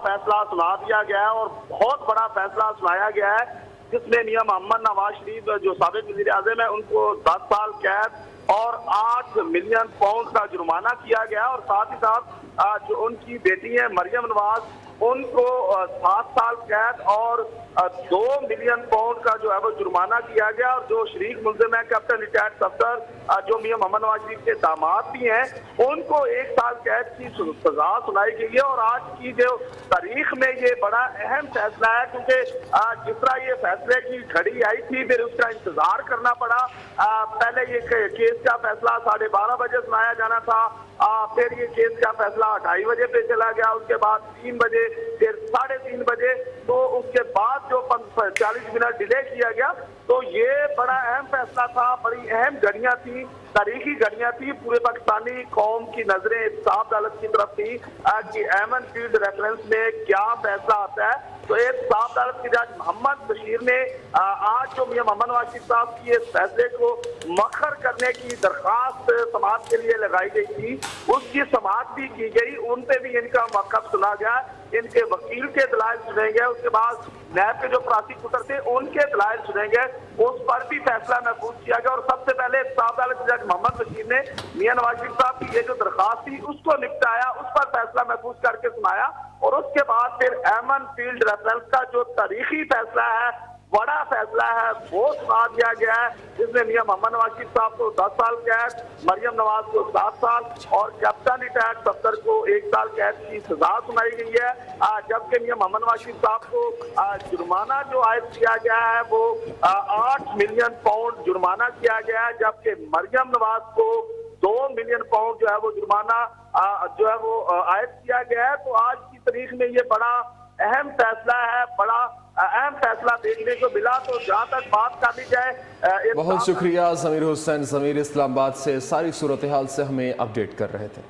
फैसला सुना दिया गया है और बहुत बड़ा फैसला सुनाया गया है जिसमें मियां मोहम्मद नवाज शरीफ जो साबिक वज़ीर आज़म है उनको 10 साल कैद और 8 मिलियन पाउंड का जुर्माना किया गया और साथ ही साथ जो उनकी बेटी है मरियम नवाज उनको 7 साल कैद और 2 मिलियन पाउंड का जो है वो जुर्माना किया गया और जो शरीक मुल्जिम है कैप्टन रिटायर्ड सफदर जो मियां मोहम्मद नवाज शरीफ के दामाद भी हैं उनको 1 साल कैद की सजा सुनाई गई है। और आज की जो तारीख में ये बड़ा अहम फैसला है क्योंकि जिस तरह ये फैसले की घड़ी आई थी फिर उसका इंतजार करना पड़ा। पहले ये केस का फैसला 12:30 बजे सुनाया जाना था, फिर ये केस का फैसला 2:30 बजे पे चला गया, उसके बाद 3 बजे, फिर 3:30 बजे, तो उसके बाद जो 40 मिनट डिले किया गया। तो ये बड़ा अहम फैसला था, बड़ी अहम घड़ियां थी, तारीखी घड़ियां थी। पूरे पाकिस्तानी कौम की नजरें इंसाफ अदालत की तरफ थी कि एमन फील्ड रेफरेंस में क्या फैसला आता है। तो एक इंसाफ अदालत के जज मोहम्मद बशीर ने आज जो मियां मोहम्मद नवाज शरीफ साहब की इस फैसले को मखर करने की दरखास्त समाअत के लिए लगाई गई थी, उसकी समाअत भी की गई, उन पे भी इनका मौक़िफ़ सुना गया, इनके वकील के दलाइल सुने गए, उसके बाद नैब के जो प्रोसिक्यूटर थे उनके दलाइल सुने गए, उस पर भी फैसला महफूज किया गया। और सबसे पहले इंसाफ अदालत के जज मोहम्मद बशीर ने मियां नवाज शरीफ साहब की ये जो दरखास्त थी उसको निपटाया, उस पर फैसला महफूज करके सुनाया और उसके बाद फिर एमन फील्ड रेफरेंस का जो तारीखी फैसला है, बड़ा फैसला है, वो सुना दिया गया है जिसमें मियां मोहम्मद नवाज शरीफ साहब को 10 साल कैद, मरियम नवाज को 7 साल और कैप्टन रिटायर्ड सफदर को 1 साल कैद की सजा सुनाई गई है। जबकि मियां मोहम्मद नवाज शरीफ साहब को जुर्माना जो आयद किया गया है वो 8 मिलियन पाउंड जुर्माना किया गया है, जबकि मरियम नवाज को 2 मिलियन पाउंड जो है वो जुर्माना जो है वो आयद किया गया है। तो आज की तारीख में ये बड़ा अहम फैसला है, बड़ा अहम फैसला देखने को मिला। तो जहाँ तक बात कर ली जाए, बहुत शुक्रिया ज़मीर हुसैन। ज़मीर इस्लामाबाद से सारी सूरत हाल से हमें अपडेट कर रहे थे।